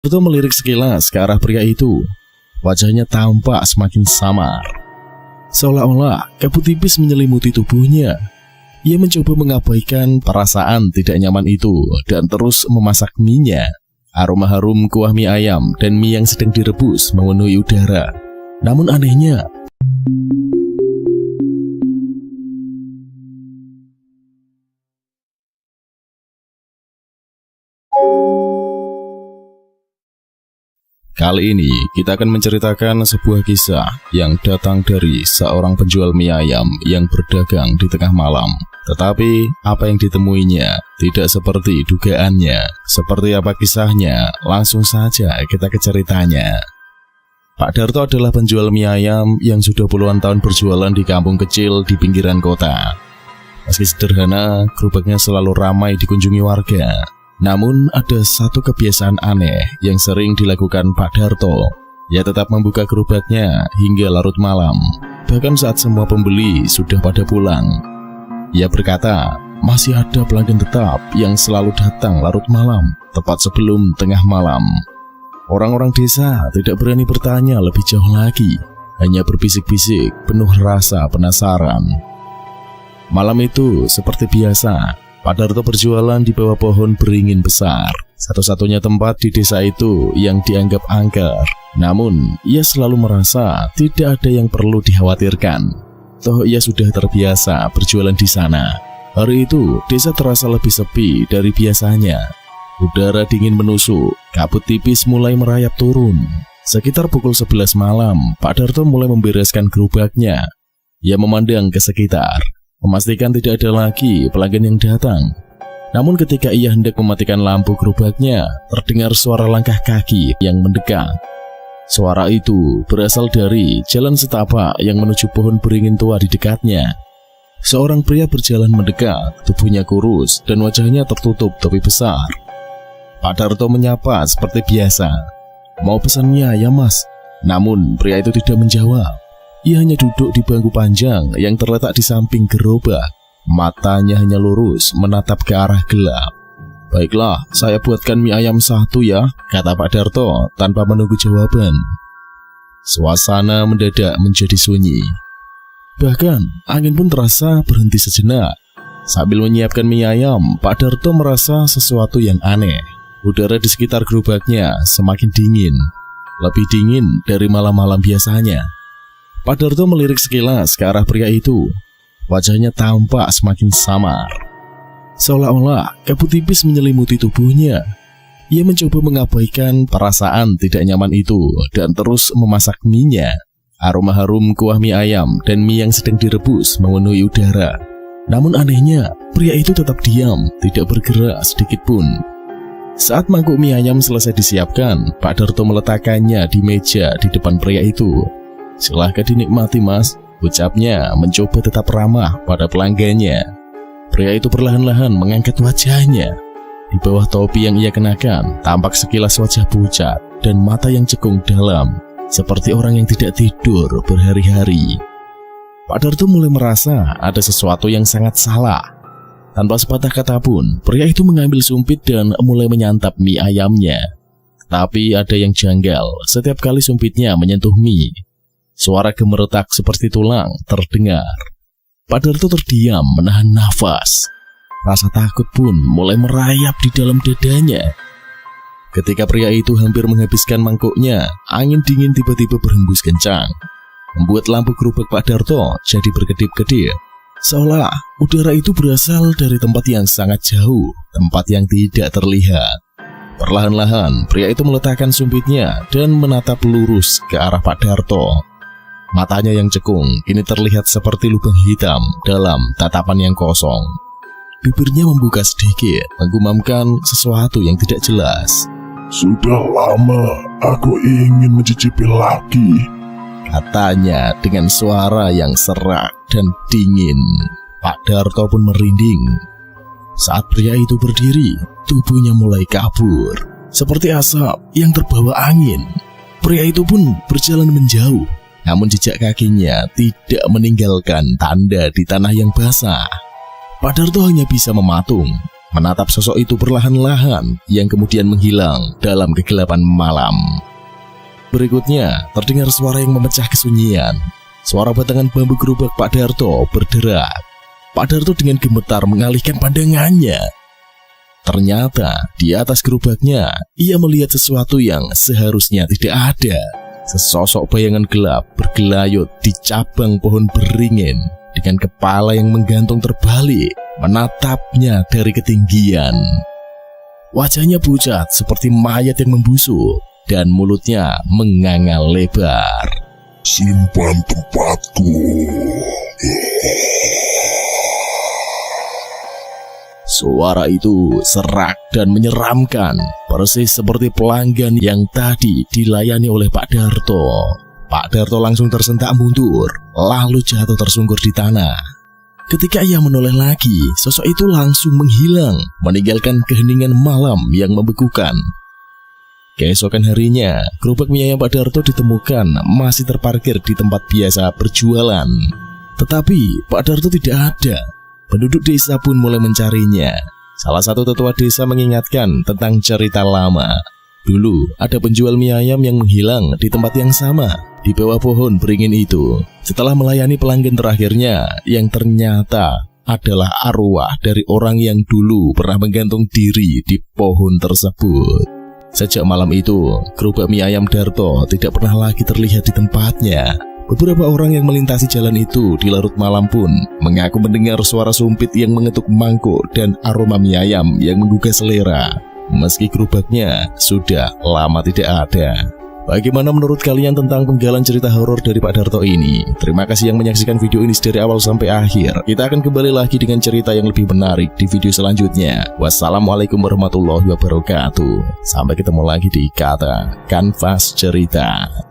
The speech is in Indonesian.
Darto melirik sekilas ke arah pria itu. Wajahnya tampak semakin samar, seolah-olah kabut tipis menyelimuti tubuhnya. Ia mencoba mengabaikan perasaan tidak nyaman itu dan terus memasak mie-nya. Aroma harum kuah mie ayam dan mie yang sedang direbus memenuhi udara. Namun anehnya, kali ini kita akan menceritakan sebuah kisah yang datang dari seorang penjual mie ayam yang berdagang di tengah malam. Tetapi apa yang ditemuinya tidak seperti dugaannya. Seperti apa kisahnya? Langsung saja kita ke ceritanya. Pak Darto adalah penjual mie ayam yang sudah puluhan tahun berjualan di kampung kecil di pinggiran kota. Meski sederhana, gerobaknya selalu ramai dikunjungi warga. Namun ada satu kebiasaan aneh yang sering dilakukan Pak Darto. Ia tetap membuka gerobaknya hingga larut malam, bahkan saat semua pembeli sudah pada pulang. Ia berkata, masih ada pelanggan tetap yang selalu datang larut malam, tepat sebelum tengah malam. Orang-orang desa tidak berani bertanya lebih jauh lagi, hanya berbisik-bisik penuh rasa penasaran. Malam itu seperti biasa, Pak Darto berjualan di bawah pohon beringin besar, satu-satunya tempat di desa itu yang dianggap angker. Namun, ia selalu merasa tidak ada yang perlu dikhawatirkan. Toh ia sudah terbiasa berjualan di sana. Hari itu, desa terasa lebih sepi dari biasanya. Udara dingin menusuk, kabut tipis mulai merayap turun. Sekitar pukul 11 malam, Pak Darto mulai membereskan gerobaknya. Ia memandang ke sekitar, memastikan tidak ada lagi pelanggan yang datang. Namun ketika ia hendak mematikan lampu gerobaknya, terdengar suara langkah kaki yang mendekat. Suara itu berasal dari jalan setapak yang menuju pohon beringin tua di dekatnya. Seorang pria berjalan mendekat, tubuhnya kurus dan wajahnya tertutup topi besar. Pak Darto menyapa seperti biasa. Mau pesannya ya mas? Namun pria itu tidak menjawab. Ia hanya duduk di bangku panjang yang terletak di samping gerobak. Matanya hanya lurus menatap ke arah gelap. Baiklah, saya buatkan mie ayam 1 ya, kata Pak Darto tanpa menunggu jawaban. Suasana mendadak menjadi sunyi. Bahkan angin pun terasa berhenti sejenak. Sambil menyiapkan mie ayam, Pak Darto merasa sesuatu yang aneh. Udara di sekitar gerobaknya semakin dingin, lebih dingin dari malam-malam biasanya. Pak Darto melirik sekilas ke arah pria itu. Wajahnya tampak semakin samar, seolah-olah kabut tipis menyelimuti tubuhnya. Ia mencoba mengabaikan perasaan tidak nyaman itu dan terus memasak mie-nya. Aroma harum kuah mie ayam dan mie yang sedang direbus memenuhi udara. Namun anehnya, pria itu tetap diam, tidak bergerak sedikit pun. Saat mangkuk mie ayam selesai disiapkan, Pak Darto meletakkannya di meja di depan pria itu. Silahkan dinikmati mas, ucapnya mencoba tetap ramah pada pelanggannya. Pria itu perlahan-lahan mengangkat wajahnya. Di bawah topi yang ia kenakan, tampak sekilas wajah pucat dan mata yang cekung dalam, seperti orang yang tidak tidur berhari-hari. Pak Darto mulai merasa ada sesuatu yang sangat salah. Tanpa sepatah kata pun, pria itu mengambil sumpit dan mulai menyantap mie ayamnya. Tapi ada yang janggal setiap kali sumpitnya menyentuh mie. Suara gemeretak seperti tulang terdengar. Pak Darto terdiam menahan nafas. Rasa takut pun mulai merayap di dalam dadanya. Ketika pria itu hampir menghabiskan mangkuknya, angin dingin tiba-tiba berhembus kencang, membuat lampu gerobak Pak Darto jadi berkedip-kedip. Seolah udara itu berasal dari tempat yang sangat jauh, tempat yang tidak terlihat. Perlahan-lahan pria itu meletakkan sumpitnya dan menatap lurus ke arah Pak Darto. Matanya yang cekung kini terlihat seperti lubang hitam dalam tatapan yang kosong. Bibirnya membuka sedikit, menggumamkan sesuatu yang tidak jelas. Sudah lama aku ingin mencicipi lagi, katanya dengan suara yang serak dan dingin. Pak Darto pun merinding. Saat pria itu berdiri, tubuhnya mulai kabur, seperti asap yang terbawa angin. Pria itu pun berjalan menjauh, namun jejak kakinya tidak meninggalkan tanda di tanah yang basah. Pak Darto hanya bisa mematung. menatap sosok itu perlahan-lahan yang kemudian menghilang dalam kegelapan malam. Berikutnya, terdengar suara yang memecah kesunyian. Suara batangan bambu gerobak Pak Darto berderak. Pak Darto dengan gemetar mengalihkan pandangannya. Ternyata di atas gerobaknya ia melihat sesuatu yang seharusnya tidak ada. Sesosok bayangan gelap bergelayut di cabang pohon beringin dengan kepala yang menggantung terbalik, menatapnya dari ketinggian. Wajahnya pucat seperti mayat yang membusuk dan mulutnya menganga lebar. Simpan tempatku. Suara itu serak dan menyeramkan, persis seperti pelanggan yang tadi dilayani oleh Pak Darto. Pak Darto langsung tersentak mundur, lalu jatuh tersungkur di tanah. Ketika ia menoleh lagi, sosok itu langsung menghilang, meninggalkan keheningan malam yang membekukan. Keesokan harinya, gerobak mie ayam Pak Darto ditemukan masih terparkir di tempat biasa berjualan. Tetapi Pak Darto tidak ada. Penduduk desa pun mulai mencarinya. Salah satu tetua desa mengingatkan tentang cerita lama. Dulu ada penjual mie ayam yang menghilang di tempat yang sama, di bawah pohon beringin itu, setelah melayani pelanggan terakhirnya yang ternyata adalah arwah dari orang yang dulu pernah menggantung diri di pohon tersebut. Sejak malam itu, gerobak mie ayam Darto tidak pernah lagi terlihat di tempatnya. Beberapa orang yang melintasi jalan itu di larut malam pun mengaku mendengar suara sumpit yang mengetuk mangkuk dan aroma mie ayam yang menggugah selera, meski gerobaknya sudah lama tidak ada. Bagaimana menurut kalian tentang penggalan cerita horor dari Pak Darto ini? Terima kasih yang menyaksikan video ini dari awal sampai akhir. Kita akan kembali lagi dengan cerita yang lebih menarik di video selanjutnya. Wassalamualaikum warahmatullahi wabarakatuh. Sampai ketemu lagi di Kata Kanvas Cerita.